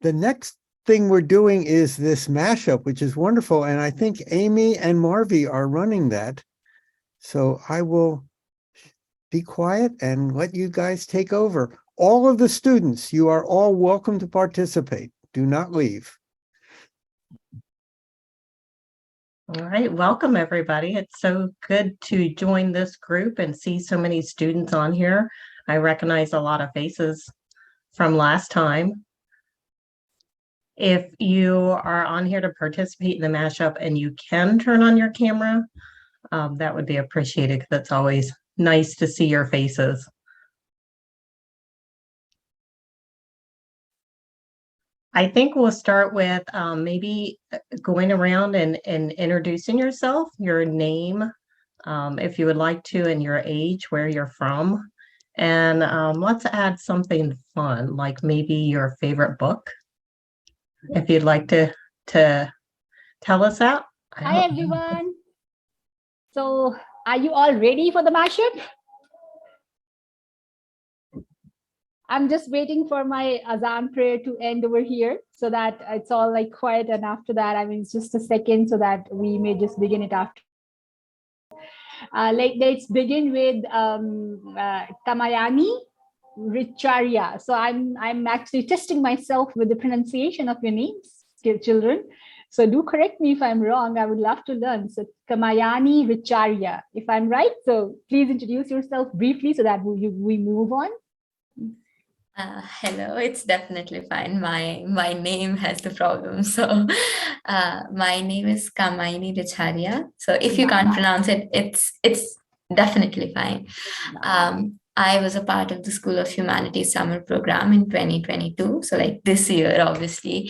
the next thing we're doing is this mashup, which is wonderful. And I think Amy and Marvy are running that. So I will be quiet and let you guys take over. All of the students, you are all welcome to participate. Do not leave. All right, welcome everybody. It's so good to join this group and see so many students on here. I recognize a lot of faces from last time. If you are on here to participate in the mashup and you can turn on your camera, that would be appreciated because it's always nice to see your faces. I think we'll start with maybe going around and introducing yourself, your name, if you would like to, and your age, where you're from. And let's add something fun, like maybe your favorite book, if you'd like to tell us that. Hi, everyone. So are you all ready for the mashup? I'm just waiting for my azan prayer to end over here so that it's all like quiet. And after that, I mean, it's just a second so that we may just begin it after. Let's begin with Kamayani Richarya. So I'm actually testing myself with the pronunciation of your names, children. So do correct me if I'm wrong. I would love to learn. So Kamayani Richarya, if I'm right. So please introduce yourself briefly so that we move on. Hello, it's definitely fine. My name has the problem. So my name is Kamaini Richarya. So if you can't pronounce it, it's definitely fine. I was a part of the School of Humanities summer program in 2022. So like this year, obviously.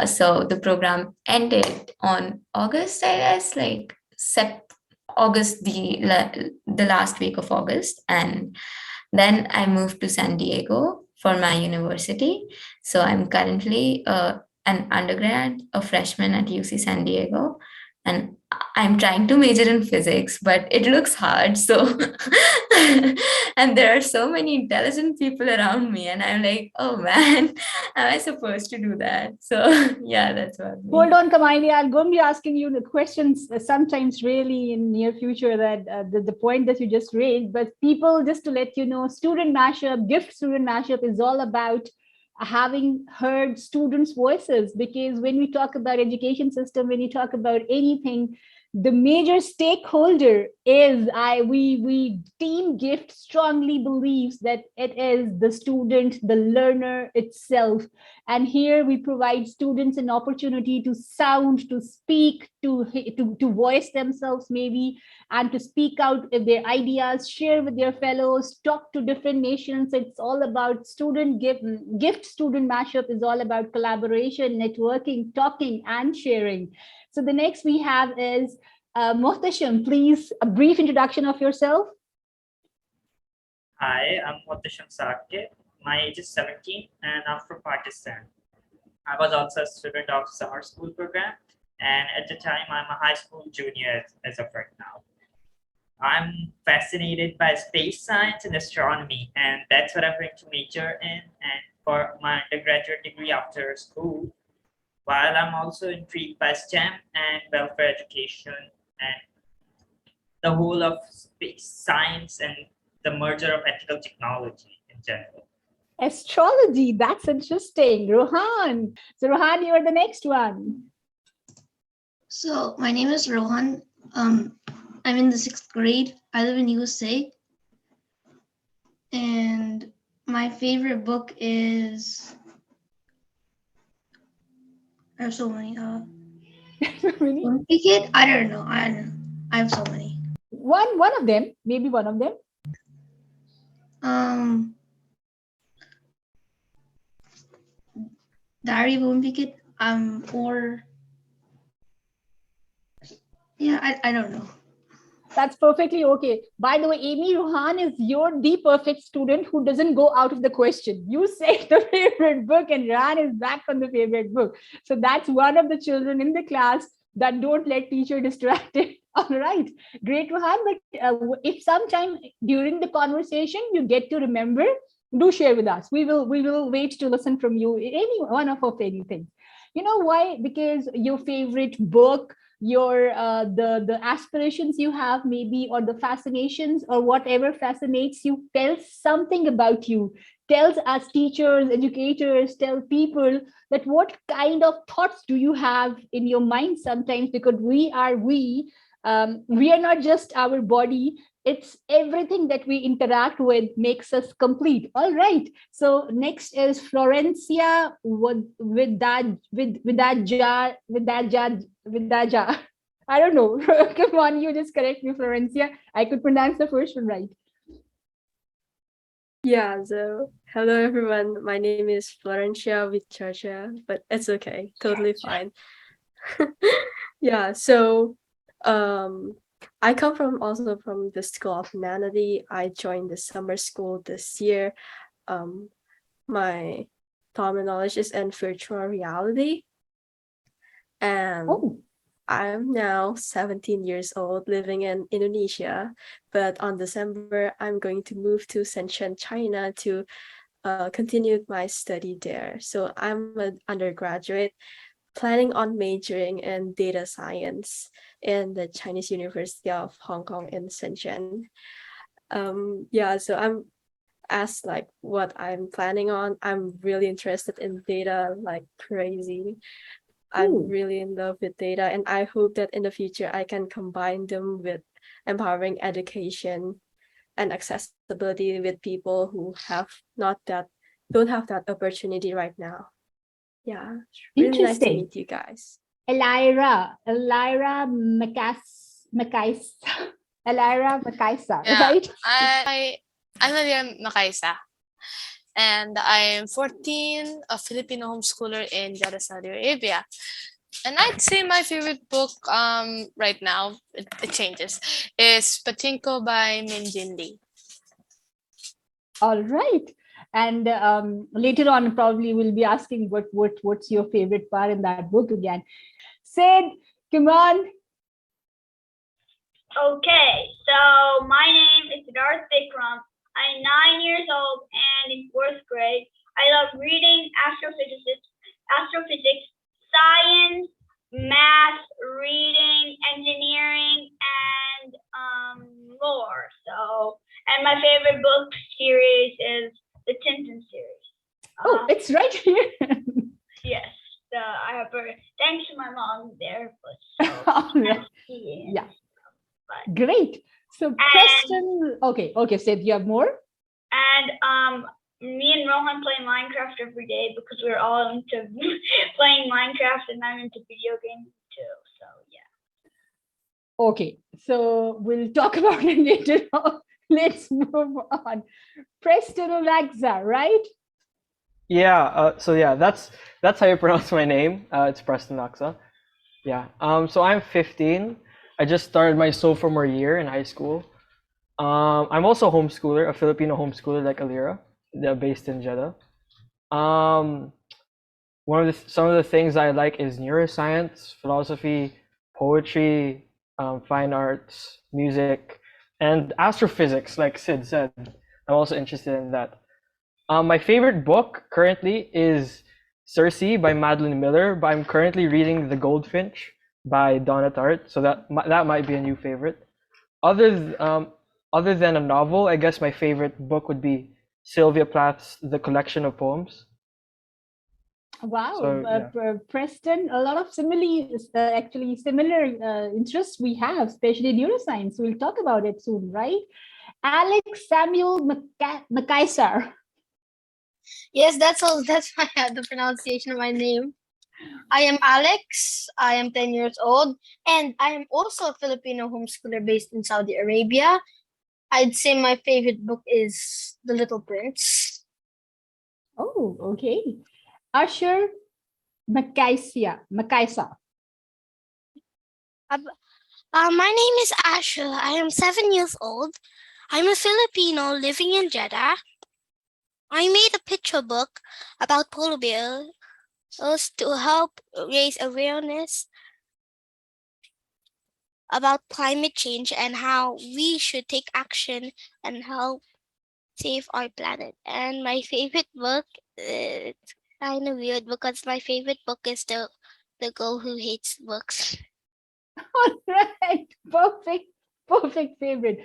So the program ended on August, I guess, like August, the last week of August. And then I moved to San Diego for my university. So I'm currently an undergrad, a freshman at UC San Diego, and I'm trying to major in physics, but it looks hard. So, and there are so many intelligent people around me, and I'm like, oh man, am I supposed to do that? So yeah, that's what. Hold on, Kamaini. I'm going to be asking you the questions sometimes really in near future that the point that you just raised, but people, just to let you know, Student Mashup, GIFT Student Mashup is all about having heard students' voices, because when we talk about education system, when you talk about anything, the major stakeholder is we team GIFT strongly believes that it is the student, the learner itself. And here we provide students an opportunity to sound, to speak, to voice themselves maybe, and to speak out their ideas, share with their fellows, talk to different nations. It's all about student GIFT Student Mashup is all about collaboration, networking, talking, and sharing. So the next we have is Mohtasham. Please, a brief introduction of yourself. Hi, I'm Mohtasham Sakit. My age is 17 and I'm from Pakistan. I was also a student of summer school program, and at the time I'm a high school junior as of right now. I'm fascinated by space science and astronomy, and that's what I'm going to major in and for my undergraduate degree after school. While I'm also intrigued by STEM and welfare education and the whole of space science and the merger of ethical technology in general. Astrology, that's interesting. Rohan. So Rohan, you're the next one. So my name is Rohan. I'm in the 6th grade. I live in USA. And my favorite book is, I have so many. Ticket? I don't know. I have so many. One of them, maybe one of them. Diary of a Wimpy Kid. Or yeah, I don't know. That's perfectly okay. By the way, Amy, Rohan is the perfect student who doesn't go out of the question. You say the favorite book and Rohan is back on the favorite book. So that's one of the children in the class that don't let teacher distracted. All right, great, Rohan. But if sometime during the conversation you get to remember, Do share with us. We will wait to listen from you. Any one of anything. You know why? Because your favorite book, your the aspirations you have, maybe, or the fascinations, or whatever fascinates you, tells something about you. Tells us teachers, educators, tell people that what kind of thoughts do you have in your mind sometimes, because we are not just our body, it's everything that we interact with makes us complete. All right, so next is Florencia with that jar. I don't know. Come on, you just correct me, Florencia. I could pronounce the first one right. Yeah, so hello everyone. My name is Florencia with Chacha, but it's okay, totally fine. Yeah, so I come from also from the School of Humanity. I joined the summer school this year. My terminology is in virtual reality. And Oh, I'm now 17 years old, living in Indonesia, but on December, I'm going to move to Shenzhen, China to continue my study there. So I'm an undergraduate planning on majoring in data science in the Chinese University of Hong Kong in Shenzhen. Yeah, so I'm asked like what I'm planning on. I'm really interested in data like crazy. I'm Ooh. really in love with data, and I hope that in the future I can combine them with empowering education and accessibility with people who don't have that opportunity right now. Yeah, it's really nice to Interesting. meet you guys. Elira Makaisa, Yeah, right? I'm Nadia Makaisa, and I'm 14, a Filipino homeschooler in Jeddah, Saudi Arabia. And I'd say my favorite book right now, it changes, is Pachinko by Min Jin Lee. All right. And later on, probably we'll be asking what's your favorite part in that book again. Sid, come on. Okay, so my name is Siddharth Vikram. I'm 9 years old and in 4th grade. I love reading astrophysics, science, math, reading, engineering, and more. So, and my favorite book series is the Tintin series. Oh, it's right here. Yes. So I have thanks to my mom there. But so, All right. Yeah. Great. So Preston, okay, Sid, you have more? And me and Rohan play Minecraft every day because we're all into playing Minecraft, and I'm into video games too. So yeah. Okay, so we'll talk about it later on. Let's move on. Preston Alexa, right? Yeah, so yeah, that's how you pronounce my name. It's Preston Laksa. Yeah. So I'm 15. I just started my sophomore year in high school. I'm also a homeschooler, a Filipino homeschooler like Alira. They're based in Jeddah. Some of the things I like is neuroscience, philosophy, poetry, fine arts, music, and astrophysics, like Sid said. I'm also interested in that. My favorite book currently is Circe by Madeline Miller, but I'm currently reading The Goldfinch by Donna Tartt, so that might be a new favorite. Other than a novel, I guess my favorite book would be Sylvia Plath's The Collection of Poems. Wow, So, Preston, a lot of similar interests we have, especially neuroscience. We'll talk about it soon, right? Alex Samuel Makaisar. Yes, that's all. That's the pronunciation of my name. I am Alex. I am 10 years old, and I am also a Filipino homeschooler based in Saudi Arabia. I'd say my favorite book is The Little Prince. Oh, okay. Usher Makaisa. My name is Asher. I am 7 years old. I'm a Filipino living in Jeddah. I made a picture book about polar bears to help raise awareness about climate change and how we should take action and help save our planet. And my favorite book, it's kind of weird because my favorite book is the girl who hates books. All right, perfect, perfect favorite.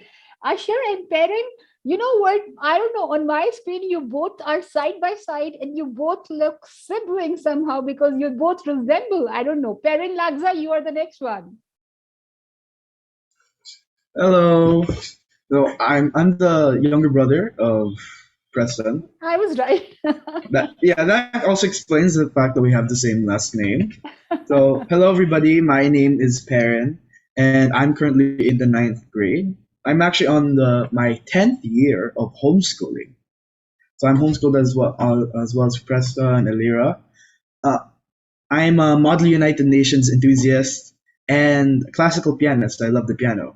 Asher and Perrin, you know what? I don't know. On my screen, you both are side by side and you both look siblings somehow because you both resemble. I don't know. Perrin Lagza, you are the next one. Hello. So I'm the younger brother of Preston. I was right. That also explains the fact that we have the same last name. So hello everybody, my name is Perrin, and I'm currently in the 9th grade. I'm actually on my 10th year of homeschooling. So I'm homeschooled as well as Preston and Elira. I'm a Model United Nations enthusiast and classical pianist. I love the piano.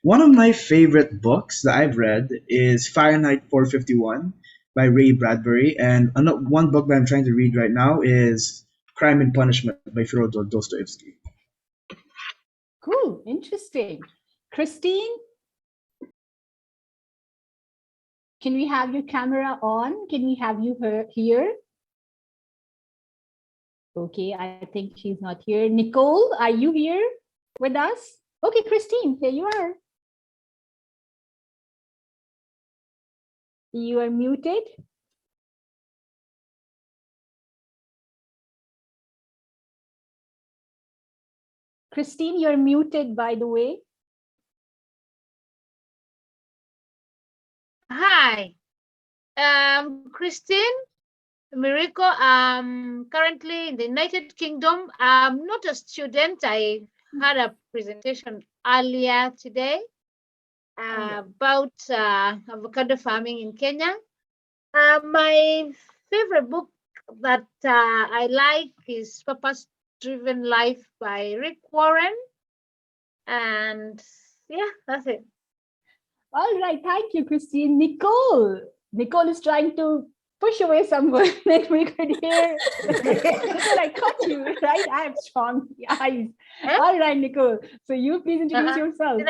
One of my favorite books that I've read is Fahrenheit 451 by Ray Bradbury, and one book that I'm trying to read right now is Crime and Punishment by Fyodor Dostoevsky. Cool, interesting. Christine, can we have your camera on? Can we have you here? Okay, I think she's not here. Nicole, are you here with us? Okay, Christine, here you are. You are muted. Christine, you're muted, by the way. Hi, Christine Miracle. Currently in the United Kingdom. I'm not a student. I had a presentation earlier today about avocado farming in Kenya. My favorite book that I like is Purpose Driven Life by Rick Warren. And yeah, that's it. All right, thank you, Christine. Nicole is trying to push away someone that we could hear. Nicole, I caught you, right? I have strong eyes. All right, Nicole. So you please introduce yourself.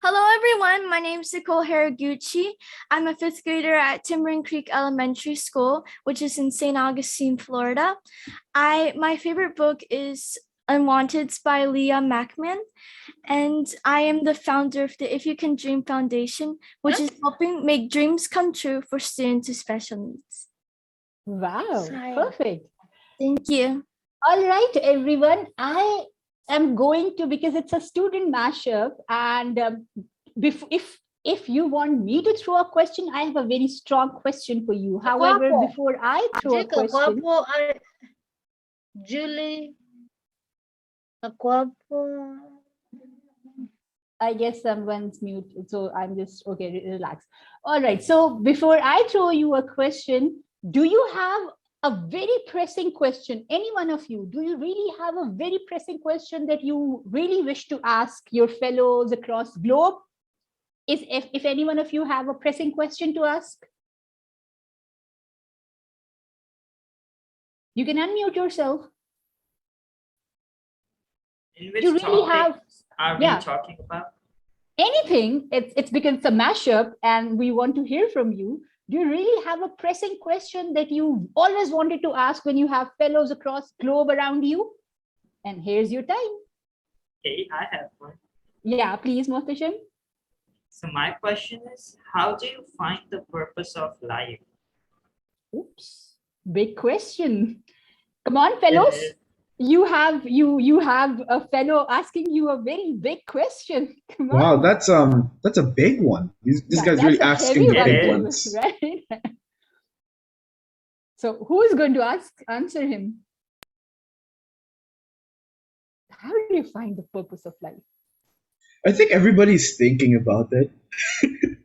Hello, everyone. My name is Nicole Haraguchi. I'm a 5th grader at Timbering Creek Elementary School, which is in St. Augustine, Florida. My favorite book is Unwanteds by Leah Mackman, and I am the founder of the If You Can Dream Foundation, which is helping make dreams come true for students with special needs. Wow, perfect. Thank you. All right, everyone. I am going to, because it's a student mashup, and if you want me to throw a question, I have a very strong question for you. However, before I throw a question, Julie, I guess someone's mute, so I'm just okay. Relax. All right. So before I throw you a question, do you have a very pressing question? Any one of you? Do you really have a very pressing question that you really wish to ask your fellows across globe? If any one of you have a pressing question to ask, you can unmute yourself. In which You really topic are we yeah. talking about? Anything. It's because it's a mashup and we want to hear from you. Do you really have a pressing question that you always wanted to ask when you have fellows across globe around you? And here's your time. Okay, I have one. Yeah, please, Mohtashem. So my question is, how do you find the purpose of life? Oops, big question. Come on, fellows. You have a fellow asking you a very big question. Come on. Wow, that's a big one. This guy's really asking the big ones. Right? So who is going to answer him? How do you find the purpose of life? I think everybody's thinking about it.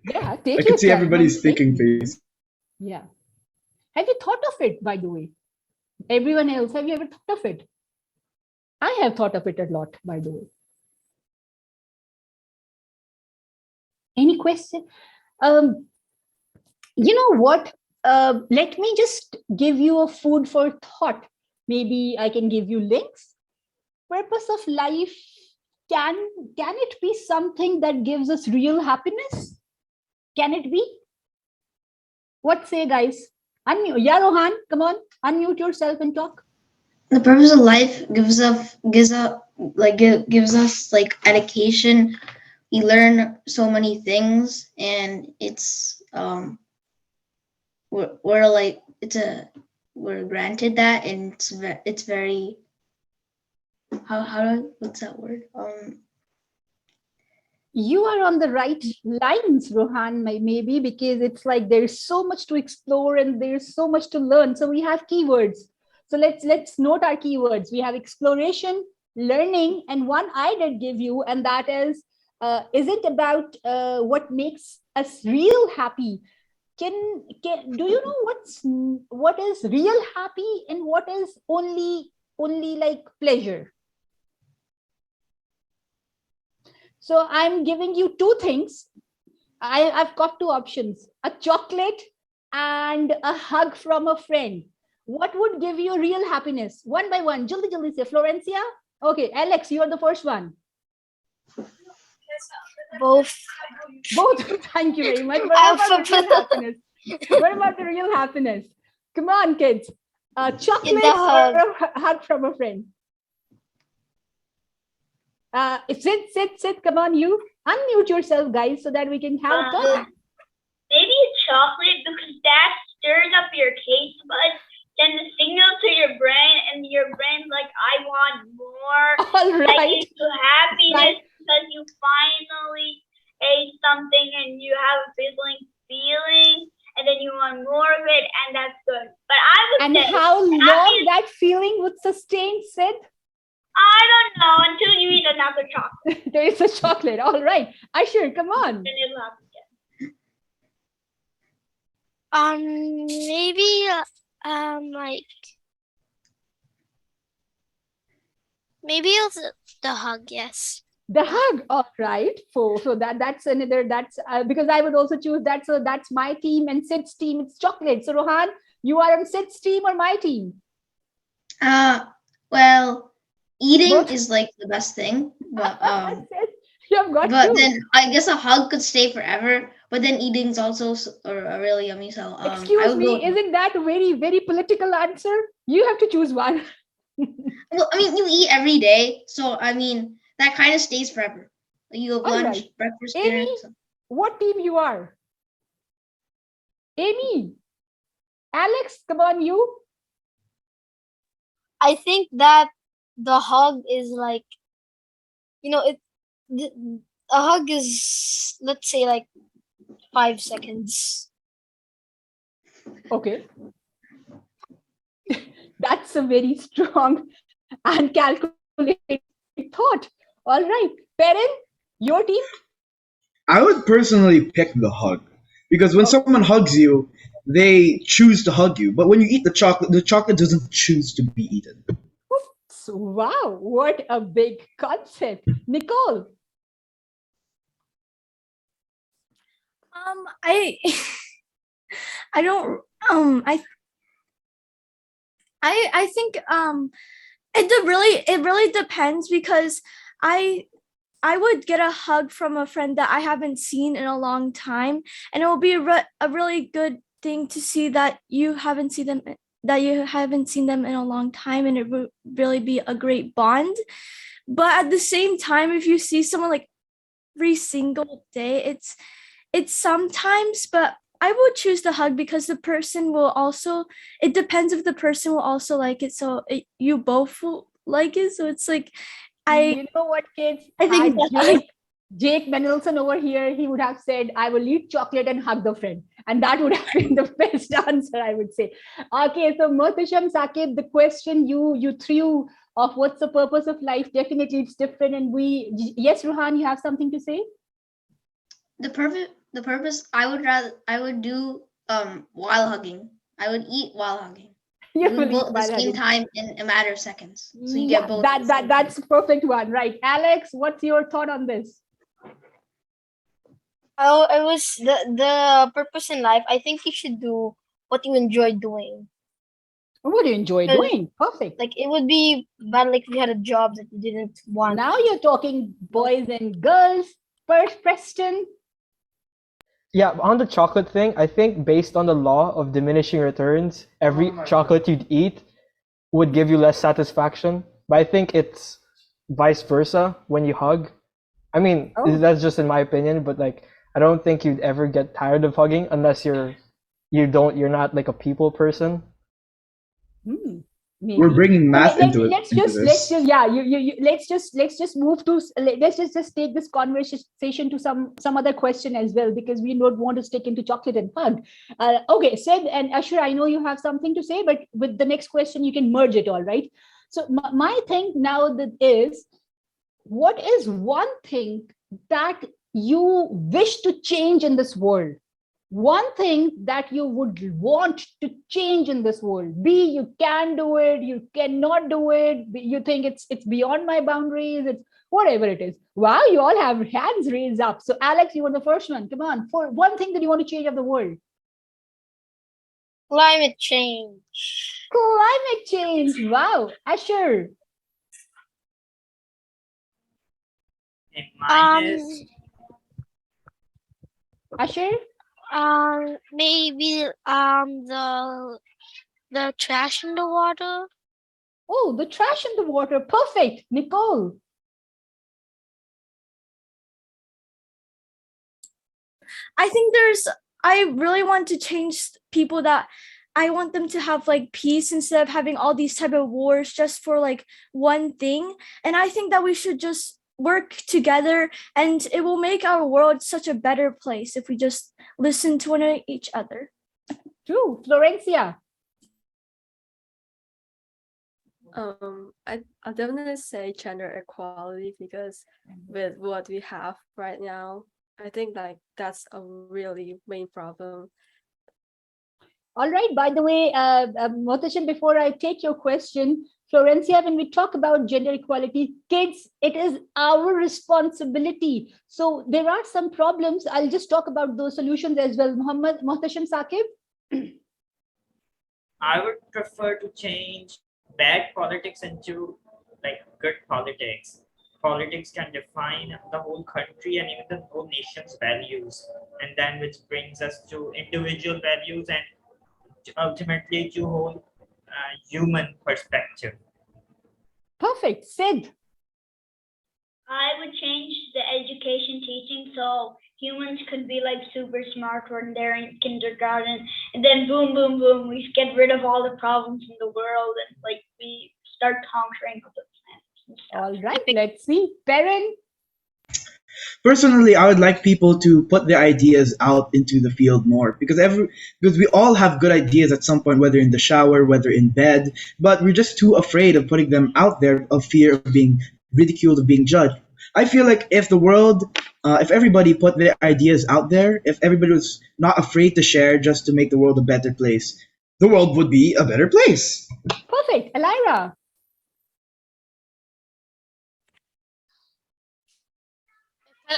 Yeah, I can see everybody's thinking face. Yeah. Have you thought of it, by the way? Everyone else, have you ever thought of it? I have thought of it a lot, by the way. Any question? You know what? Let me just give you a food for thought. Maybe I can give you links. Purpose of life, can it be something that gives us real happiness? Can it be? What say, guys? Unmute. Yeah, Rohan, come on. Unmute yourself and talk. The purpose of life gives us like education. We learn so many things, and it's we're like we're granted that, and it's very what's that word? You are on the right lines, Rohan, maybe, because it's like there's so much to explore and there's so much to learn. So we have keywords. So let's note our keywords. We have exploration, learning, and one I did give you, and that is it about what makes us real happy? Do you know what is real happy and what is only like pleasure? So I'm giving you two things. I've got two options: a chocolate and a hug from a friend. What would give you real happiness? One by one. Jaldi jaldi se. Florencia. Okay, Alex, you are the first one. Both. Both. Thank you very much. What about the real happiness? What about the real happiness? Come on, kids. Chocolate or a hug from a friend? Sit. Come on, you. Unmute yourself, guys, so that we can have a talk. Maybe chocolate, because that stirs up your taste buds, then the signal to your brain, and your brain's like, I want more. All right. That gives you happiness because you finally ate something and you have a feeling, and then you want more of it, and that's good. But I would say, how long that feeling would sustain, Sid? I don't know, until you eat another chocolate. There is a chocolate. All right. Ashur, come on. Then it'll happen again. Maybe like maybe the hug. Yes. The hug. All right. So that's another. That's because I would also choose that. So that's my team, and Sid's team. It's chocolate. So Rohan, you are on Sid's team or my team? Well, eating is like the best thing, but then I guess a hug could stay forever. But then eating's also really yummy. So excuse me, isn't that a very, very political answer? You have to choose one. Well, I mean, you eat every day, so I mean that kind of stays forever. You have lunch, right. breakfast, Amy, dinner. So. What team you are? Amy, Alex, come on, you. I think that the hug is like, a hug is, let's say, like 5 seconds. Okay. That's a very strong and calculated thought. All right. Perrin, your team? I would personally pick the hug, because when someone hugs you, they choose to hug you. But when you eat the chocolate doesn't choose to be eaten. Oops, wow, what a big concept. Nicole. I don't I think it really depends, because I would get a hug from a friend that I haven't seen in a long time, and it will be a really good thing to see that you haven't seen them in a long time, and it would really be a great bond. But at the same time, if you see someone like every single day, it's sometimes, but I would choose the hug, because the person will also, it depends if the person will also like it. So you both will like it. So it's like, you know what, kids? I think Jake Mendelson over here, he would have said, I will eat chocolate and hug the friend. And that would have been the best answer, I would say. Okay, so Mohtasam, Saqib, the question you threw of what's the purpose of life, definitely it's different. And yes, Ruhan, you have something to say? The purpose I would do while hugging. I would eat while hugging. You would both at the same time in a matter of seconds. So you get both. That's a perfect one, right? Alex, what's your thought on this? Oh, it was the purpose in life. I think you should do what you enjoy doing. What do you enjoy doing? Perfect. Like, it would be bad like if you had a job that you didn't want. Now you're talking boys and girls. Preston. Yeah, on the chocolate thing, I think based on the law of diminishing returns, every chocolate you'd eat would give you less satisfaction. But I think it's vice versa when you hug. I mean, Oh. that's just in my opinion, but like I don't think you'd ever get tired of hugging unless you're not like a people person. Maybe. We're bringing math Okay, into let's this. just yeah let's just move to let's just take this conversation to some other question as well, because we don't want to stick into chocolate and hug. Okay, Sid and Ashur, I know you have something to say, but with the next question you can merge it all, right? So my thing now that is, what is one thing that you wish to change in this world? One thing that you would want to change in this world? Be you can do it, you cannot do it, you think it's beyond my boundaries, it's whatever it is. Wow, you all have hands raised up. So Alex, you were the first one. Come on, for one thing that you want to change of the world. Climate change. Climate change. Wow. Ashur. Mine is Ashur. Maybe the trash in the water. Oh, the trash in the water. Perfect. Nicole. I really want to change people, that I want them to have like peace instead of having all these type of wars just for like one thing. And I think that we should just work together, and it will make our world such a better place if we just listen to each other. True. Florencia. I'll definitely say gender equality, because with what we have right now, I think like that's a really main problem. All right. By the way, Mohtashem, before I take your question, Florencia, when we talk about gender equality, kids, it is our responsibility. So there are some problems. I'll just talk about those solutions as well. Mohtashem Saqib. I would prefer to change bad politics into like good politics. Politics can define the whole country and even the whole nation's values, and then which brings us to individual values and ultimately to whole human perspective. Perfect. Sid. I would change the education teaching so humans could be like super smart when they're in kindergarten, and then boom, boom, boom, we get rid of all the problems in the world and like we start conquering other planets. All right, let's see. Perrin. Personally, I would like people to put their ideas out into the field more, because we all have good ideas at some point, whether in the shower, whether in bed, but we're just too afraid of putting them out there, of fear of being ridiculed, of being judged. I feel like if the world, if everybody put their ideas out there, if everybody was not afraid to share just to make the world a better place, the world would be a better place. Perfect. Elira.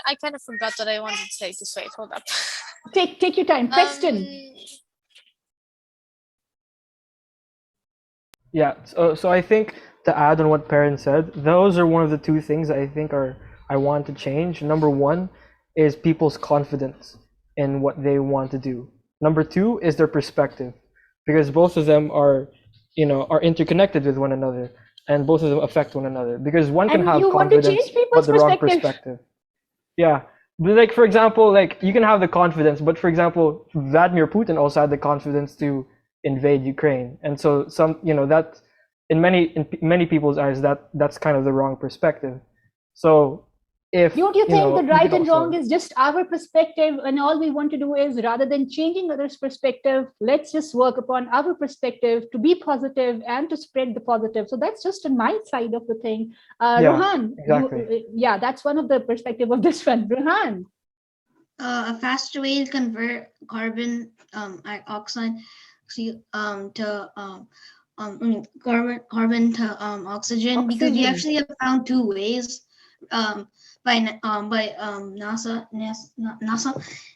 I kind of forgot what I wanted to say. Just wait, hold up. Take your time. Preston. Yeah, so I think to add on what Perrin said, those are one of the two things that I think I want to change. Number one is people's confidence in what they want to do. Number two is their perspective, because both of them are interconnected with one another, and both of them affect one another. Because one can have confidence but the wrong perspective. Yeah, but like for example, like you can have the confidence, but for example, Vladimir Putin also had the confidence to invade Ukraine, and so that in many people's eyes that's kind of the wrong perspective. So if don't you think the right and wrong is just our perspective, and all we want to do is, rather than changing others' perspective, let's just work upon our perspective to be positive and to spread the positive. So that's just on my side of the thing. Rohan, exactly. That's one of the perspective of this one. Rohan. A faster way to convert carbon oxide to carbon to oxygen, because we actually have found two ways by NASA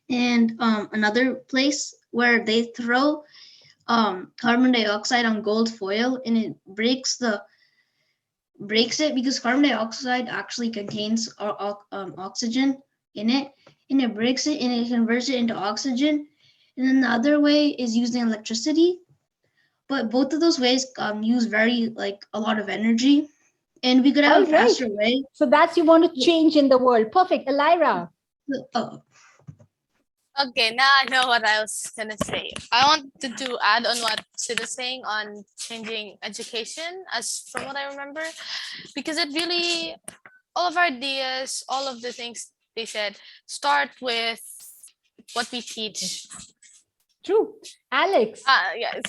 and another place where they throw carbon dioxide on gold foil, and it breaks it because carbon dioxide actually contains oxygen. in it, and it breaks it and it converts it into oxygen. And then the other way is using electricity. But both of those ways use very like a lot of energy, and we could have All a right. faster way. So that's you want to change in the world. Perfect. Elira. Okay, now I know what I was gonna say. I wanted to add on what Sid is saying on changing education, as from what I remember, because it really, all of our ideas, all of the things they said, start with what we teach. True. Alex. Yes.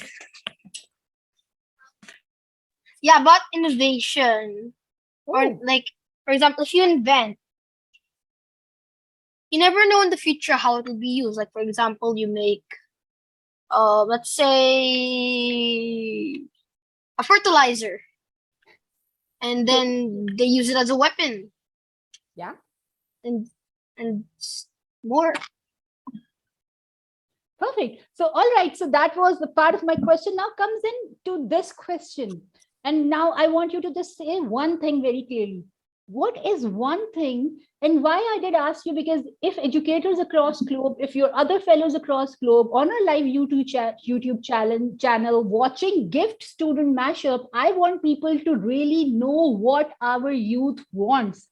Yeah, about innovation. Or like, for example, if you invent, you never know in the future how it will be used. Like, for example, you make, let's say, a fertilizer, and then they use it as a weapon. Yeah. And more. Perfect. So, all right. So that was the part of my question. Now comes in to this question. And now I want you to just say one thing very clearly. What is one thing, and why I did ask you, because if educators across globe, if your other fellows across globe on our live YouTube channel watching GIFT Student Mashup, I want people to really know what our youth wants.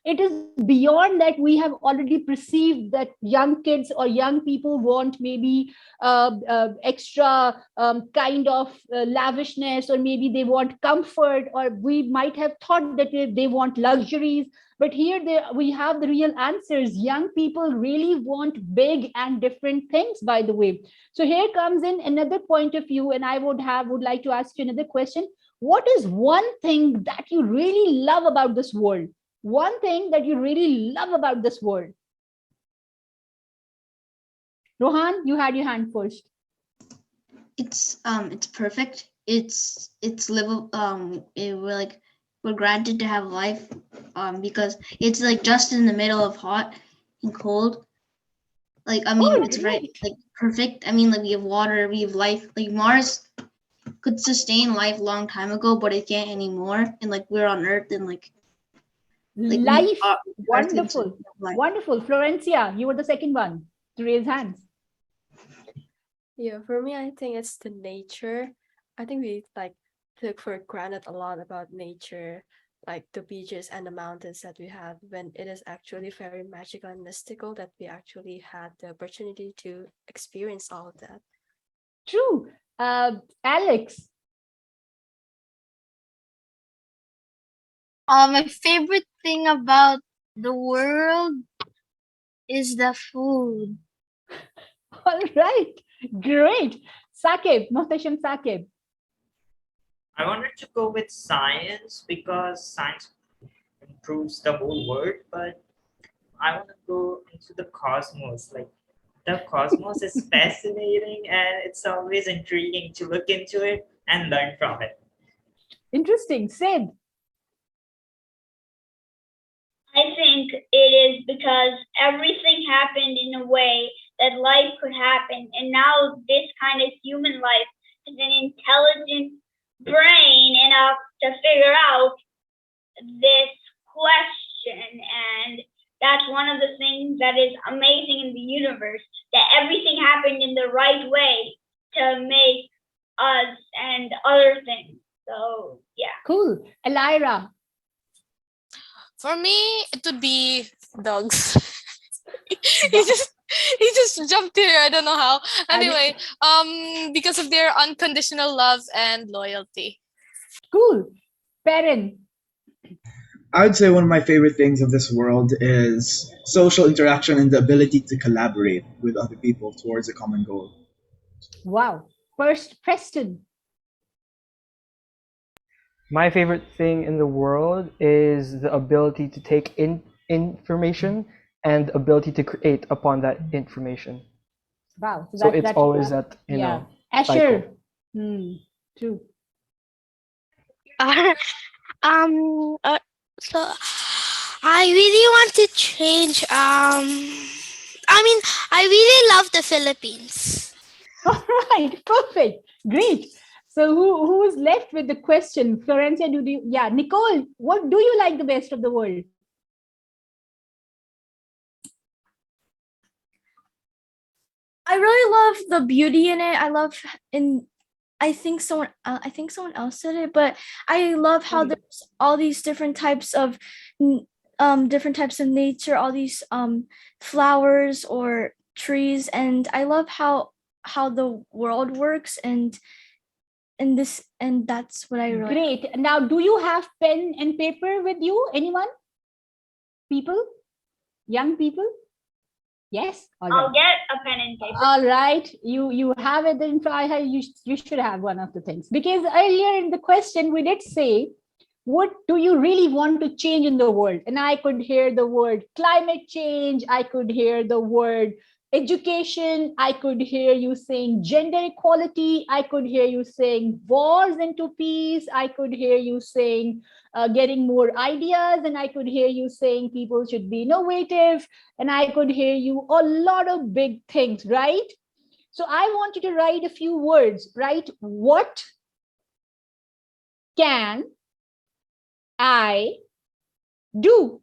It is beyond that. We have already perceived that young kids or young people want maybe extra kind of lavishness, or maybe they want comfort, or we might have thought that they want luxuries. But here we have the real answers. Young people really want big and different things, by the way. So here comes in another point of view, and I would like to ask you another question. What is one thing that you really love about this world? One thing that you really love about this world. Rohan, you had your hand first. It's perfect. We're granted to have life because it's like just in the middle of hot and cold. Like, I mean, it's right, like perfect. I mean, like we have water, we have life. Like Mars could sustain life a long time ago, but it can't anymore. And like we're on Earth, and like life. Wonderful. Wonderful. Florencia, you were the second one to raise hands. Yeah, for me, I think it's the nature. I think we like took for granted a lot about nature, like the beaches and the mountains that we have, when it is actually very magical and mystical that we actually had the opportunity to experience all of that. True. Alex. My favorite thing about the world is the food. All right, great. Sakib, Muhtasham Sakib. I wanted to go with science because science improves the whole world, but I want to go into the cosmos. Like, the cosmos is fascinating, and it's always intriguing to look into it and learn from it. Interesting. Sid. I think it is because everything happened in a way that life could happen. And now this kind of human life is an intelligent brain enough to figure out this question. And that's one of the things that is amazing in the universe, that everything happened in the right way to make us and other things. So, yeah. Cool. Elira. For me, it would be dogs. he just jumped here. I don't know how. Anyway, because of their unconditional love and loyalty. Cool. Perrin. I would say one of my favorite things of this world is social interaction and the ability to collaborate with other people towards a common goal. Wow. First, Preston. My favorite thing in the world is the ability to take in information and ability to create upon that information. Wow. So it's always that, you know, Asher. True. So I really want to change. I really love the Philippines. All right. Perfect. Great. So who is left with the question? Florencia, Nicole, what do you like the best of the world? I really love the beauty in it. I love in I think someone else said it, but I love how there's all these different types of nature, all these flowers or trees, and I love how the world works and that's what I really Great. Now, do you have pen and paper with you? Anyone? People? Young people? Yes. All right. I'll get a pen and paper. All right, you have it in front. You should have one of the things, because earlier in the question we did say, what do you really want to change in the world? And I could hear the word climate change. I could hear the word education. I could hear you saying gender equality. I could hear you saying wars into peace. I could hear you saying getting more ideas, and I could hear you saying people should be innovative, and I could hear you a lot of big things, right? So I want you to write a few words, right? What can I do?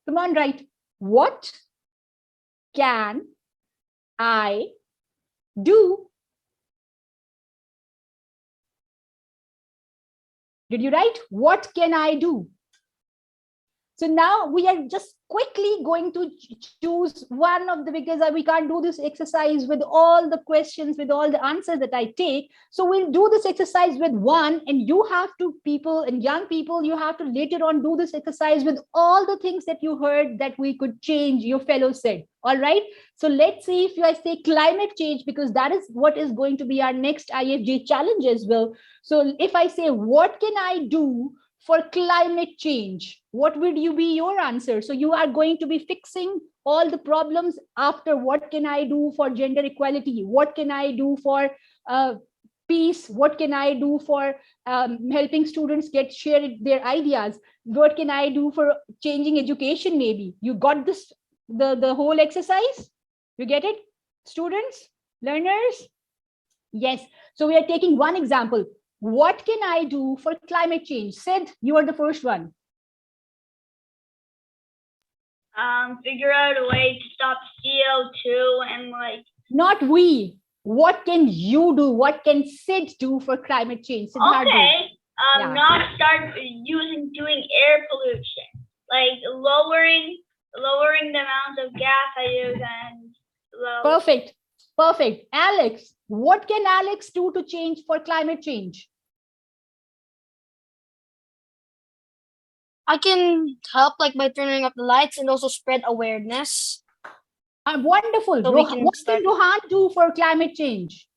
Come on, write. What can I do? Did you write? What can I do? So now we are just quickly going to choose one of the, because we can't do this exercise with all the questions, with all the answers that I take. So we'll do this exercise with one, and you have to, people and young people, you have to later on do this exercise with all the things that you heard that we could change, your fellow said. All right. So let's see if I say climate change, because that is what is going to be our next IFJ challenge as well. So if I say, what can I do for climate change? What would you be your answer? So you are going to be fixing all the problems after what can I do for gender equality? What can I do for peace? What can I do for helping students share their ideas? What can I do for changing education? Maybe you got this, the whole exercise. You get it, students, learners? Yes. So we are taking one example. What can I do for climate change? Sid, you are the first one. Figure out a way to stop CO2 and like. Not we. What can you do? What can Sid do for climate change? Okay. Not start doing air pollution, like lowering the amount of gas I use and. Perfect. Perfect. Alex, what can Alex do to change for climate change? I can help like by turning up the lights and also spread awareness. Wonderful. So What can Rohan do for climate change?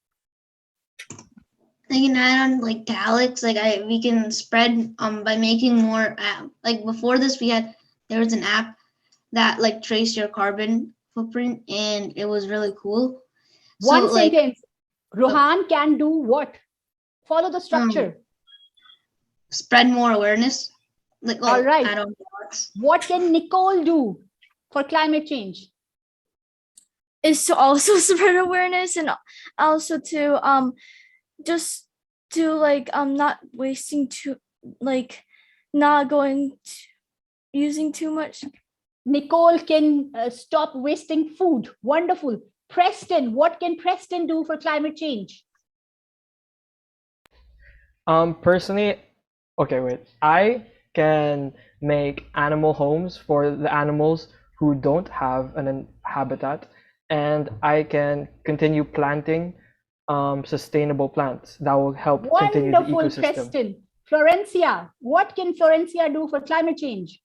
I can add on like to Alex, like we can spread by making more like before this there was an app that like traced your carbon footprint, and it was really cool. One sentence. Rohan can do what? Follow the structure. Spread more awareness. All right. What can Nicole do for climate change? Is to also spread awareness, and also to just to like not wasting not going to using too much. Nicole can stop wasting food. Wonderful. Preston, what can Preston do for climate change? Personally, okay, wait. I can make animal homes for the animals who don't have an habitat, and I can continue planting sustainable plants that will help continue the ecosystem. Wonderful, Preston. Florencia, what can Florencia do for climate change?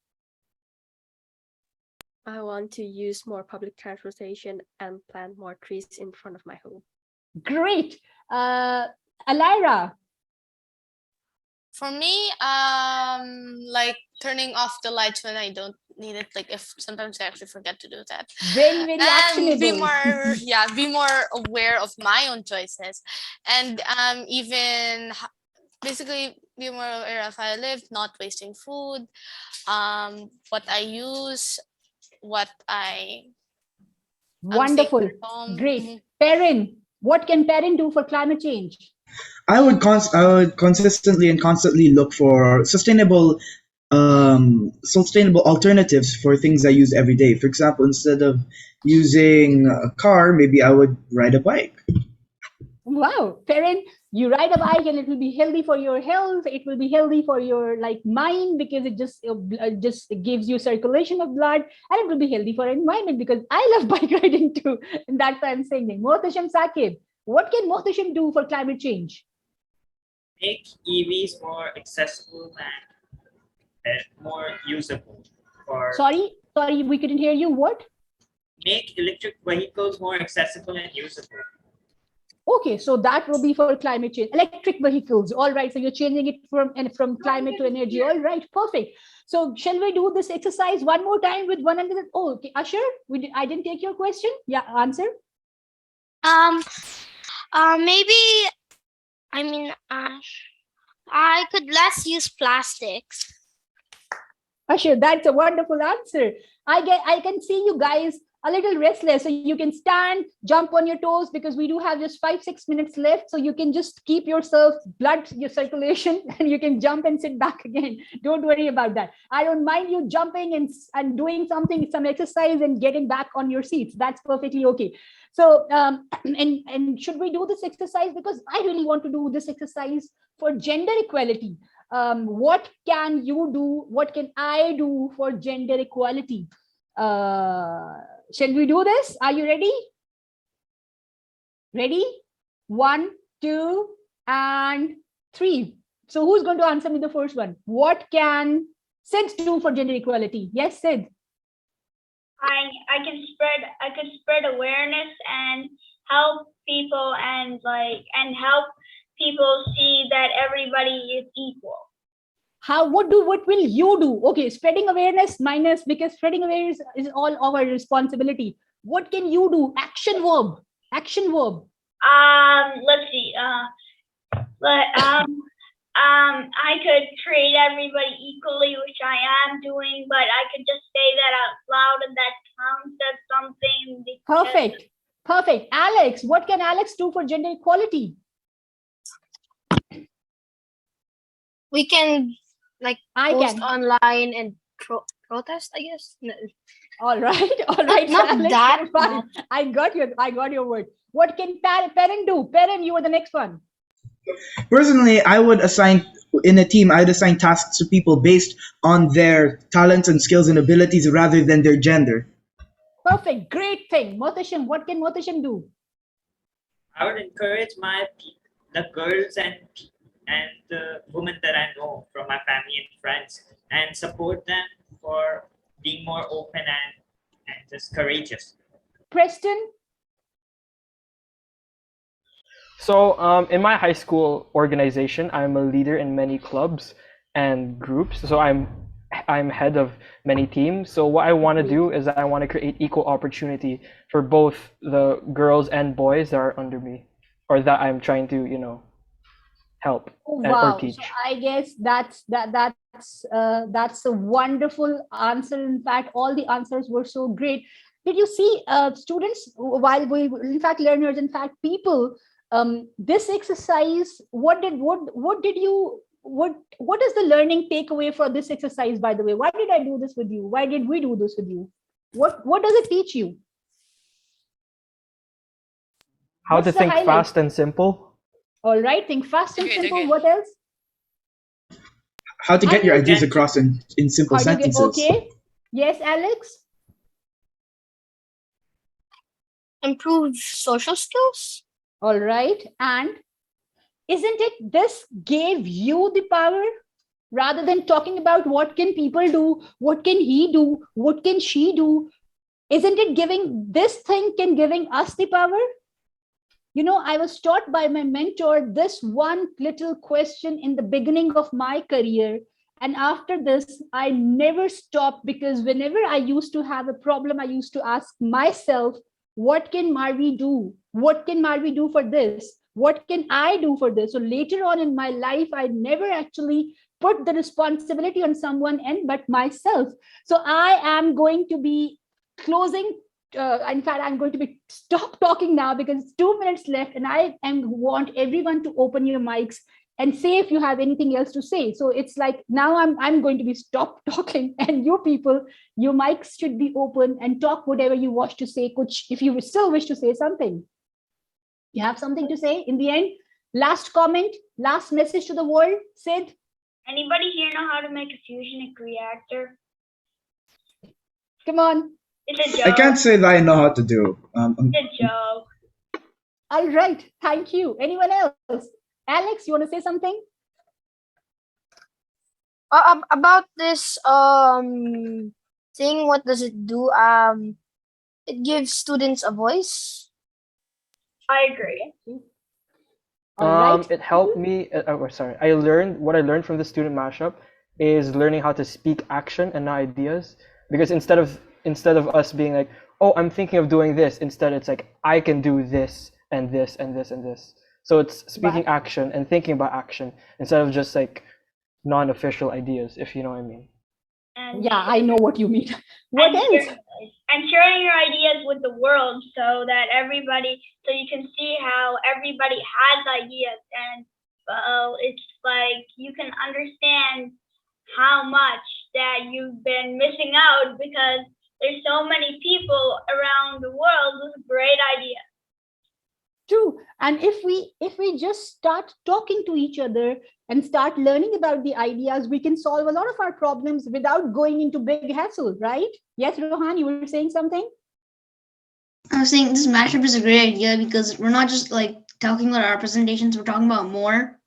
I want to use more public transportation and plant more trees in front of my home. Great. Alira. For me, like turning off the lights when I don't need it. Like if sometimes I actually forget to do that. Very, very actionable. Be more aware of my own choices, and even basically be more aware of how I live, not wasting food, what I use, what I. Wonderful. Great. Perrin, what can Perrin do for climate change? I would consistently and constantly look for sustainable sustainable alternatives for things I use every day. For example, instead of using a car, maybe I would ride a bike. Wow, Perrin, you ride a bike and it will be healthy for your health. It will be healthy for your mind because it just gives you circulation of blood, and it will be healthy for environment because I love bike riding too. And that's why I'm saying that. Mohtashem Saqib, what can Mohtashem do for climate change? Make EVs more accessible and more usable for. Sorry, we couldn't hear you. What? Make electric vehicles more accessible and usable. Okay, so that will be for climate change. Electric vehicles. All right. So you're changing it from climate to energy. All right, perfect. So shall we do this exercise one more time with one another? Oh, okay. Usher, I didn't take your question. Yeah, answer. Maybe. I mean, I could less use plastics. Usher, that's a wonderful answer. I can see you guys a little restless, so you can stand, jump on your toes, because we do have just 5-6 minutes left. So you can just keep yourself your circulation, and you can jump and sit back again. Don't worry about that. I don't mind you jumping and doing some exercise and getting back on your seats. That's perfectly okay. So and should we do this exercise? Because I really want to do this exercise for gender equality. What can you do? What can I do for gender equality? Shall we do this? Are you ready? Ready? 1, 2, and 3. So who's going to answer me the first one? What can Sid do for gender equality? Yes, Sid. I can spread awareness and help people and help people see that everybody is equal. What will you do? Okay, spreading awareness minus, because spreading awareness is all our responsibility. What can you do? Action verb. Let's see. I could treat everybody equally, which I am doing, but I could just say that out loud, and that counts as something. Perfect. Alex, what can Alex do for gender equality? We can post online and protest, I guess. No. All right. Not Alex, that. Fine. I got your word. What can Perrin do? Perrin, you are the next one. Personally, I'd assign tasks to people based on their talents and skills and abilities rather than their gender. Perfect. Great thing. Mohtashem, what can Mohtashem do? I would encourage the girls and the women that I know from my family and friends, and support them for being more open and just courageous. Preston? So in my high school organization, I'm a leader in many clubs and groups. So I'm head of many teams. So what I want to do is I want to create equal opportunity for both the girls and boys that are under me, or that I'm trying to, help or teach. So I guess that's a wonderful answer. In fact, all the answers were so great. Did you see, students, learners, people, this exercise, what is the learning takeaway for this exercise, by the way? Why did I do this with you? Why did we do this with you? What does it teach you? How to think fast and simple. All right, think fast and simple. Okay. What else? How to get your ideas across in simple sentences. Okay. Yes, Alex? Improve social skills. All right. And isn't it this gave you the power? Rather than talking about what can people do, what can he do, what can she do? Isn't it giving us the power? I was taught by my mentor this one little question in the beginning of my career. And after this, I never stopped, because whenever I used to have a problem, I used to ask myself, what can Marvi do? What can Marvi do for this? What can I do for this? So later on in my life, I never actually put the responsibility on someone but myself. So I am going to be closing. In fact, I'm going to stop talking now because it's 2 minutes left, and I want everyone to open your mics and say if you have anything else to say. So it's like now I'm going to be stop talking, and you people, your mics should be open and talk whatever you wish to say. If you still wish to say something, you have something to say in the end. Last comment, last message to the world, Sid. Anybody here know how to make a fusion reactor? Come on. It's a joke. I can't say that I know how to do. It's a joke. All right, thank you. Anyone else? Alex, you want to say something? About this thing, what does it do? It gives students a voice. I agree. It helped me. Sorry, I learned what I learned from the student mashup is learning how to speak action and not ideas. Because instead of us being like, oh, I'm thinking of doing this, instead it's like I can do this and this and this and this. So it's speaking action and thinking about action instead of just like non-official ideas, if you know what I mean. And yeah, I know what you mean. What else? And sharing your ideas with the world so that so you can see how everybody has ideas, and it's like you can understand how much that you've been missing out because there's so many people around the world with great ideas. True. And if we just start talking to each other and start learning about the ideas, we can solve a lot of our problems without going into big hassle, right? Yes, Rohan, you were saying something? I was saying this mashup is a great idea because we're not just like talking about our presentations, we're talking about more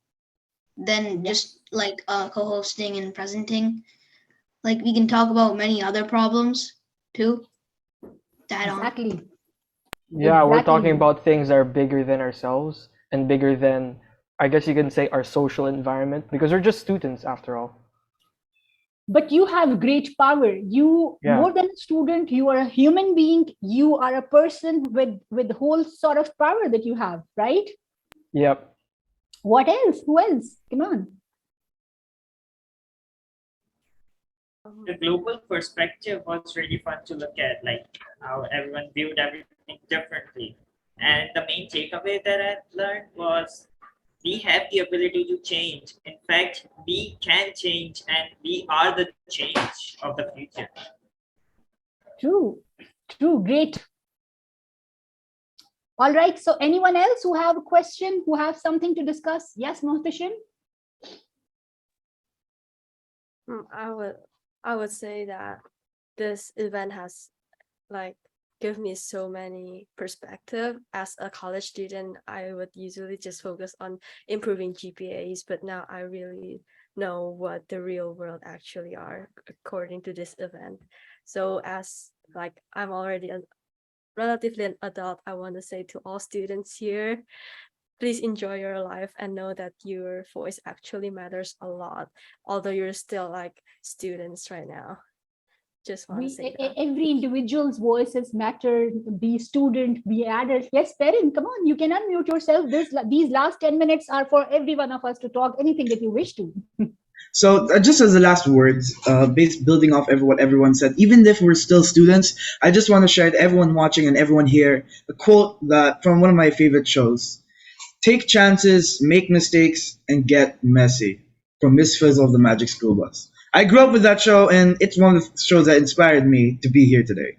than just like co-hosting and presenting. Like we can talk about many other problems too. Exactly. Yeah, we're talking about things that are bigger than ourselves and bigger than, I guess you can say, our social environment, because we're just students after all. But you have great power. You, more than a student, you are a human being. You are a person with the whole sort of power that you have, right? Yep. What else? Who else? Come on. The global perspective was really fun to look at, like how everyone viewed everything differently. And the main takeaway that I learned was we have the ability to change. In fact, we can change, and we are the change of the future. True. Great. All right. So anyone else who have a question, who have something to discuss? Yes, Mohtashin? I would say that this event has like give me so many perspective. As a college student, I would usually just focus on improving GPAs, but now I really know what the real world actually are according to this event. So as like I'm already relatively an adult, I want to say to all students here, please enjoy your life and know that your voice actually matters a lot, although you're still like students right now. Just want to say that. Every individual's voices matter, be student, be adult. Yes, Perrin, come on, you can unmute yourself. These last 10 minutes are for every one of us to talk anything that you wish to. So just as the last words, building off what everyone said, even if we're still students, I just want to share to everyone watching and everyone here a quote that from one of my favorite shows. Take chances, make mistakes, and get messy. From Miss Fizzle of the Magic School Bus. I grew up with that show, and it's one of the shows that inspired me to be here today.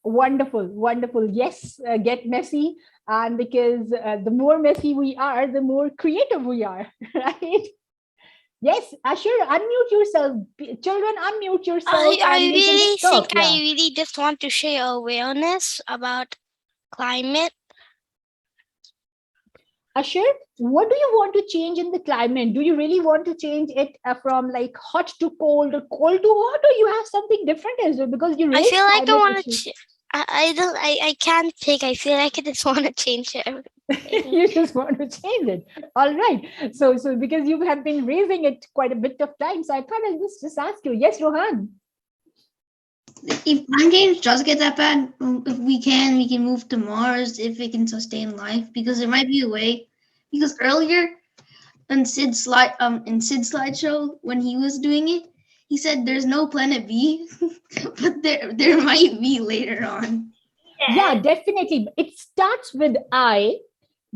Wonderful, wonderful. Yes, get messy. And because the more messy we are, the more creative we are, right? Yes, Ashur, unmute yourself. Children, unmute yourself. I really think I really just want to share awareness about climate. Ashur, what do you want to change in the climate? Do you really want to change it from like hot to cold or cold to hot, or you have something different as well? Because you I feel like I want to. I can't pick. I feel like I just want to change it. You just want to change it. All right. So because you have been raising it quite a bit of time, so I thought I'll just ask you. Yes, Rohan. If climate change does get that bad, if we can move to Mars if it can sustain life, because there might be a way. Because earlier in Sid's slideshow when he was doing it, he said there's no planet B, but there might be later on. Yeah, definitely. It starts with I,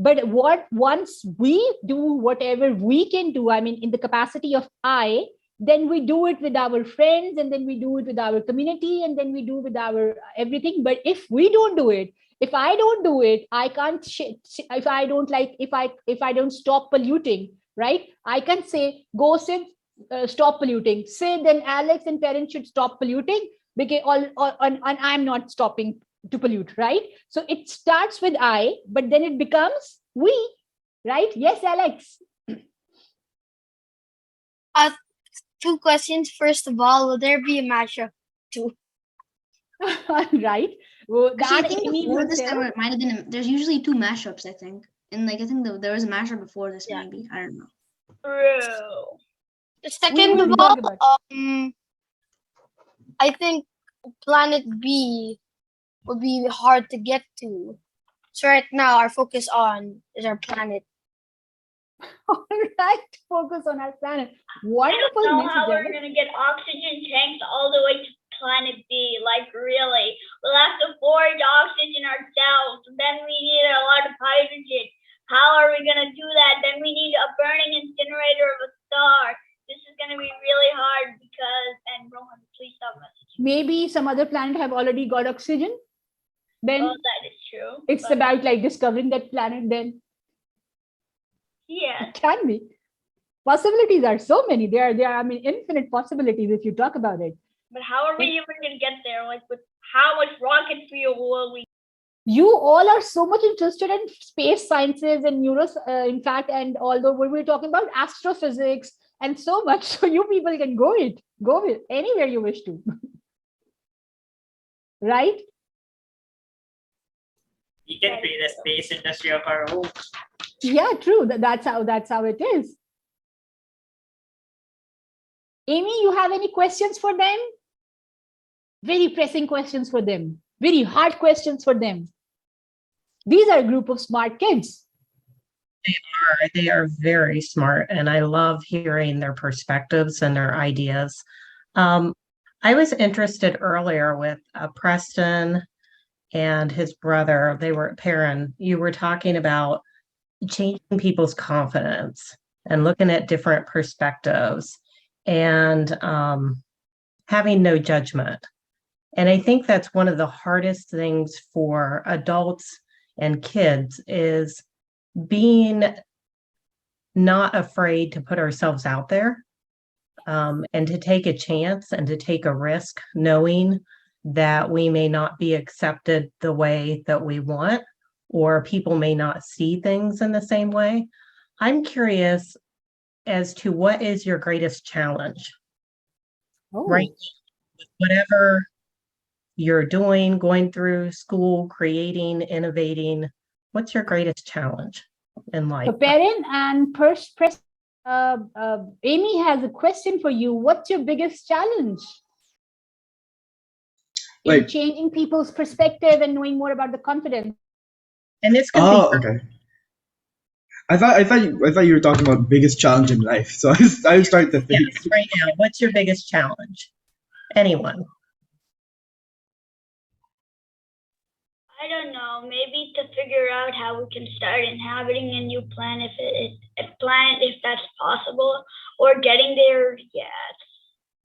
But once we do whatever we can do, I mean, in the capacity of I, then we do it with our friends, and then we do it with our community, and then we do with our everything. But if we don't do it, if I don't do it, I can't. If I don't if I don't stop polluting, right? I can say, go sit, stop polluting. Say then Alex and parents should stop polluting because and I'm not stopping to pollute, right? So it starts with I, but then it becomes we, right? Yes, Alex. Two questions. First of all, will there be a mashup too? Right. Well, Actually, I that think Amy before will this tell. time it might have been. There's usually two mashups, I think, and like I think there was a mashup before this. Yeah. Maybe I don't know. True. We Second will of talk all, about. I think planet B would be hard to get to. So right now, our focus on is our planet. All right, focus on our planet. I Wonderful don't know message, how we're Alex. gonna get oxygen tanks all the way to planet B. Like really, we'll have to forage oxygen ourselves. Then we need a lot of hydrogen. How are we gonna do that? Then we need a burning incinerator of a star. This is gonna be really hard because. And Rohan, please stop messaging. Maybe some other planet have already got oxygen. Then Oh, that is true. it's but about like discovering that planet. Then yeah. it can be. Possibilities are so many. There are, I mean, infinite possibilities if you talk about it. But how are we even gonna get there? Like, with how much rocket fuel will we? You all are so much interested in space sciences and in fact, and although we were talking about astrophysics and so much, so you people can go with anywhere you wish to. Right? We can create a space industry of our own. Yeah, true. That's how it is. Amy, you have any questions for them? Very pressing questions for them. Very hard questions for them. These are a group of smart kids. They are very smart, and I love hearing their perspectives and their ideas. I was interested earlier with Preston and his brother. They were Perrin. You were talking about changing people's confidence and looking at different perspectives and having no judgment. And I think that's one of the hardest things for adults and kids is being not afraid to put ourselves out there and to take a chance and to take a risk, knowing that we may not be accepted the way that we want, or people may not see things in the same way. I'm curious as to what is your greatest challenge, right? Whatever you're doing, going through school, creating, innovating, what's your greatest challenge in life? So Perrin and Amy has a question for you. What's your biggest challenge in changing people's perspective and knowing more about the confidence? And this could be okay. I thought you were talking about biggest challenge in life. So I was starting to think. Yes, right now, what's your biggest challenge? Anyone? I don't know. Maybe to figure out how we can start inhabiting a new planet, if that's possible, or getting there. Yes,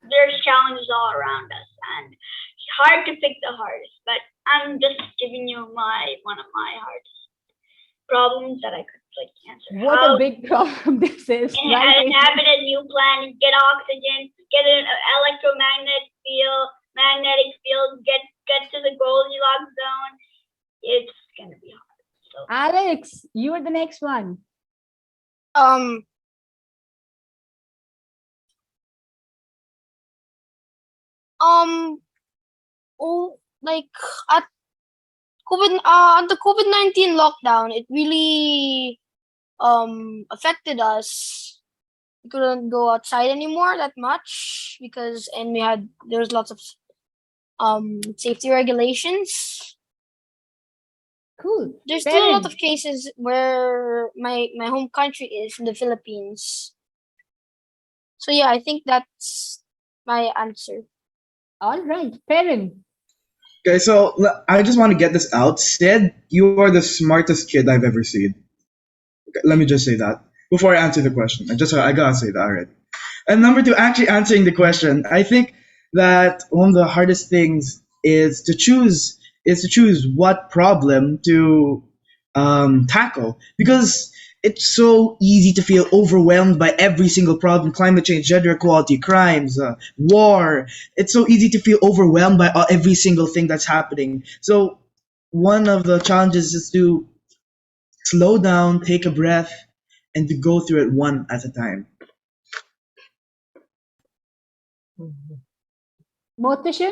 there's challenges all around us, and it's hard to pick the hardest. But I'm just giving you one of my hardest problems that I could answer. What a big problem this is! Right? Inhabit a new planet, get oxygen, get an magnetic field, get to the Goldilocks zone. It's gonna be hard. So. Alex, you are the next one. Like at the COVID-19 lockdown, it really affected us. We couldn't go outside anymore that much because there was lots of safety regulations. Cool. There's still a lot of cases where my home country is in the Philippines. So yeah, I think that's my answer. All right, Perrin. Okay, so I just want to get this out. Sid, you are the smartest kid I've ever seen. Let me just say that before I answer the question. I gotta say that already. And number two, actually answering the question, I think that one of the hardest things is to choose what problem to tackle, because it's so easy to feel overwhelmed by every single problem: climate change, gender equality, crimes, war. It's so easy to feel overwhelmed by every single thing that's happening. So one of the challenges is to slow down, take a breath, and to go through it one at a time. Motishan?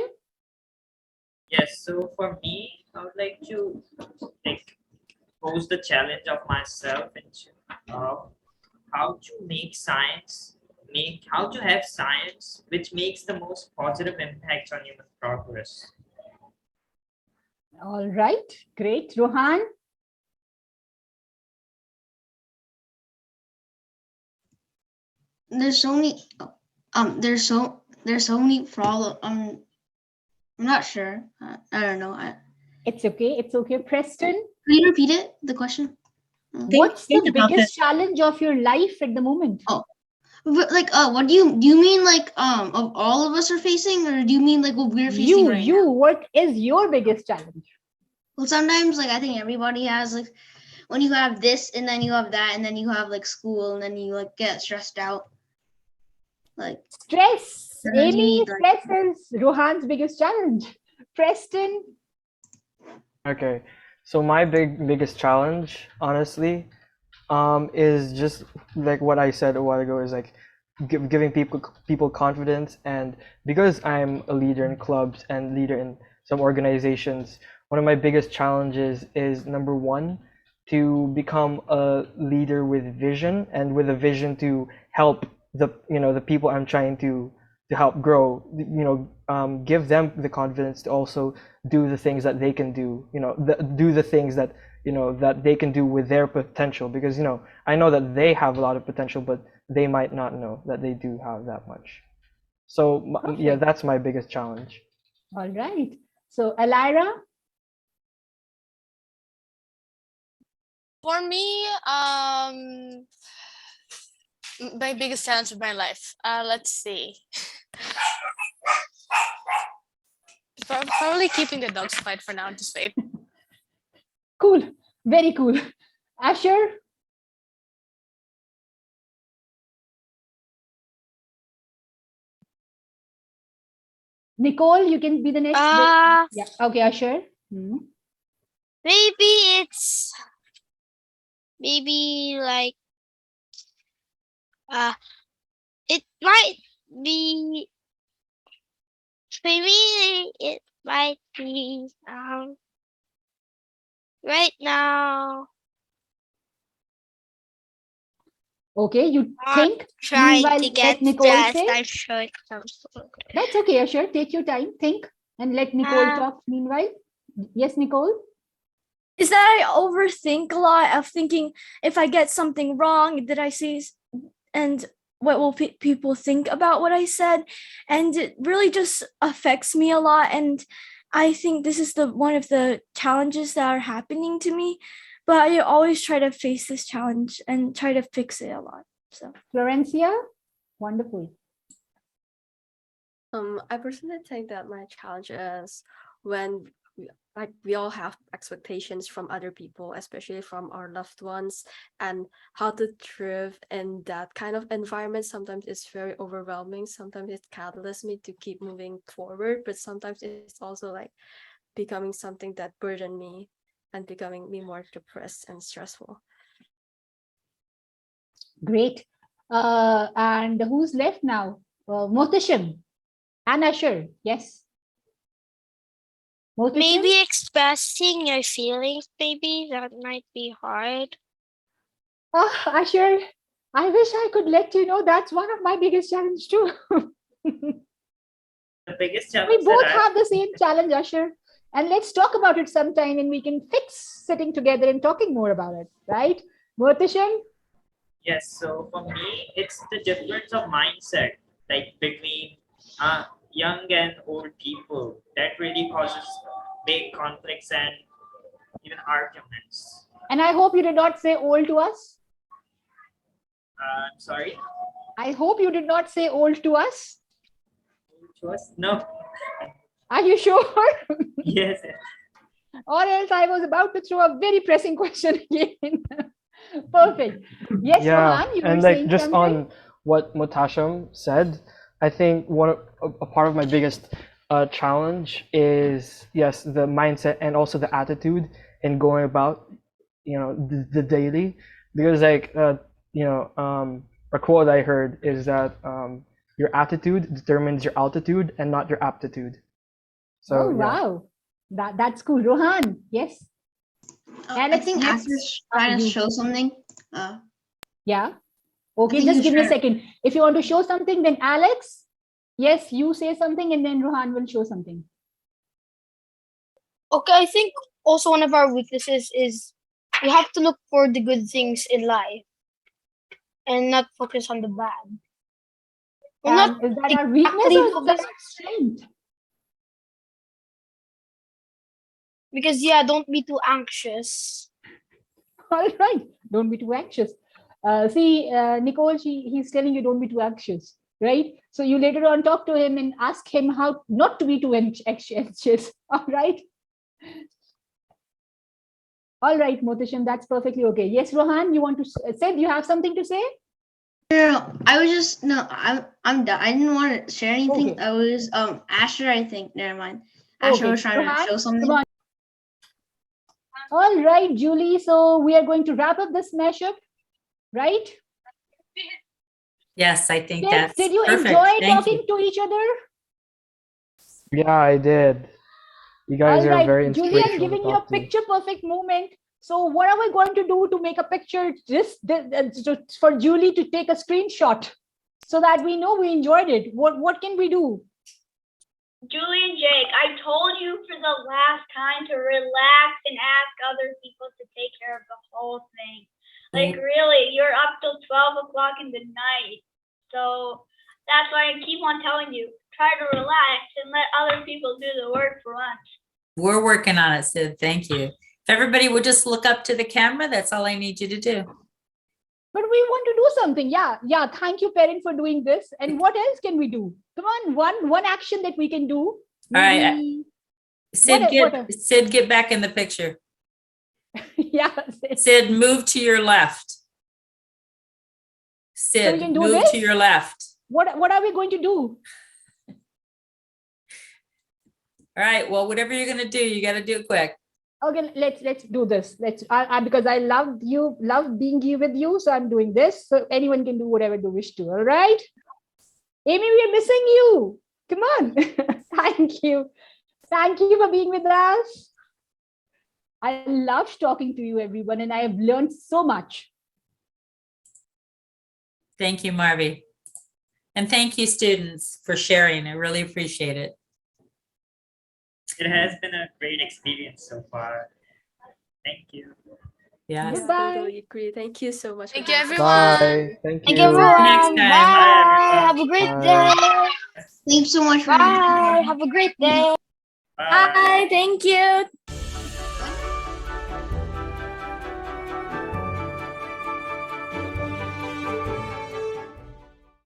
Yes, so for me, I would like to like pose the challenge of myself into how to how to have science which makes the most positive impact on human progress. All right, great. Rohan? There's so many there's so many problems. I'm not sure. I don't know. It's okay. It's okay. Preston? Can you repeat it? The question? What's the biggest challenge of your life at the moment? Oh, but like, what do you mean like of all of us are facing, or do you mean like what we're facing right now? What is your biggest challenge? Well, sometimes like I think everybody has like when you have this and then you have that and then you have like school and then you like get stressed out. Like stress. sometimes you Amy, need, like- stress is Rohan's biggest challenge. Preston? Okay, so my biggest challenge, honestly, is just like what I said a while ago, is like giving people confidence. And because I'm a leader in clubs and leader in some organizations, one of my biggest challenges is, number one, to become a leader with vision, and with a vision to help the people I'm trying to help grow, give them the confidence to also do the things that they can do, do the things that that they can do with their potential, because I know that they have a lot of potential, but they might not know that they do have that much. So yeah, that's my biggest challenge. All right. So Elira? For me, my biggest challenge of my life. Let's see. Probably keeping the dogs quiet for now. Just wait. Cool. Very cool. Asher? Nicole, you can be the next. Yeah. Okay, Asher. Maybe like it might be right now. Okay, you think? Trying Meanwhile, to get let Nicole stressed. say. I'm sure it comes. That's okay, Asher. Take your time, think, and let Nicole talk meanwhile. Yes, Nicole? Is that I overthink a lot of thinking if I get something wrong, did I say, and what will people think about what I said? And it really just affects me a lot. And I think this is one of the challenges that are happening to me. But I always try to face this challenge and try to fix it a lot. So Florencia? Wonderful. I personally think that my challenge is when we all have expectations from other people, especially from our loved ones, and how to thrive in that kind of environment. Sometimes it's very overwhelming. Sometimes it catalysts me to keep moving forward, but sometimes it's also like becoming something that burden me and becoming me more depressed and stressful. Great. And who's left now? Mohtasham and Asher. Yes. Mohtasham? Maybe expressing your feelings, maybe that might be hard. Oh, Asher, I wish I could let you know that's one of my biggest challenges too. The biggest challenge We both that I have the same challenge, Asher. And let's talk about it sometime and we can fix sitting together and talking more about it, right? Mohtasham? Yes, so for me, it's the difference of mindset, like between young and old people, that really causes big conflicts and even arguments. And I hope you did not say old to us. Sorry. I hope you did not say old to us. To us? No. Are you sure? Yes. Or else I was about to throw a very pressing question again. Perfect. Yes, Yeah, Rohan, you were and saying like just something? on what Mutasham said, I think a part of my biggest challenge is, yes, the mindset and also the attitude in going about, the daily, because like a quote I heard is that your attitude determines your altitude and not your aptitude. So Oh, yeah. wow. That's cool. Rohan, yes. I Alex, think yes. Asher's trying to show something. Yeah. I Okay, think just he's give me a trying- second. If you want to show something, then Alex, yes, you say something and then Rohan will show something. Okay, I think also one of our weaknesses is we have to look for the good things in life and not focus on the bad. We're not Is that our weakness exactly or is that focused our strength? because yeah, don't be too anxious. All right, don't be too anxious. Nicole, he's telling you don't be too anxious, right? So you later on talk to him and ask him how not to be too anxious. All right. All right, Motisham, that's perfectly okay. Yes, Rohan, you want to say? You have something to say? No, I was just I'm done. I didn't want to share anything. Okay. I was Asher, I think. Never mind. Asher Okay, was trying Rohan, to show something. come on. All right, Julie. So we are going to wrap up this mashup, right? Yes, I think Kids, that's did you perfect. enjoy Thank talking you. to each other? Yeah, I did. You guys All are right, very Julie, I'm inspirational to giving you a talk to. picture perfect moment. So what are we going to do to make a picture for Julie to take a screenshot so that we know we enjoyed it? What can we do? Julie and Jake, I told you for the last time to relax and ask other people to take care of the whole thing. Like really, you're up till 12 o'clock in the night. So that's why I keep on telling you, try to relax and let other people do the work for once. We're working on it, Sid. Thank you. If everybody would just look up to the camera, that's all I need you to do. But we want to do something. Yeah. Thank you, parent, for doing this. And what else can we do? Come on, one action that we can do. All right. Maybe. Sid, get back in the picture. Yeah. Sid, move to your left. So we Sid, can do move this? to your left. What are we going to do? All right. Well, whatever you're gonna do, you got to do it quick. Okay, let's do this. Because I love being here with you, so I'm doing this. So anyone can do whatever they wish to. All right, Amy, we are missing you. Come on. Thank you for being with us. I loved talking to you, everyone, and I have learned so much. Thank you, Marvi. And thank you, students, for sharing. I really appreciate it. It has been a great experience so far. Thank you. Yes. Goodbye. Totally agree. Thank you so much. Thank you, for everyone. Bye. Thank Thank you. you, everyone. Next time. Bye. Have a great Bye. day. Thanks so much for Bye. Have a great day. Bye. Bye. Thank you.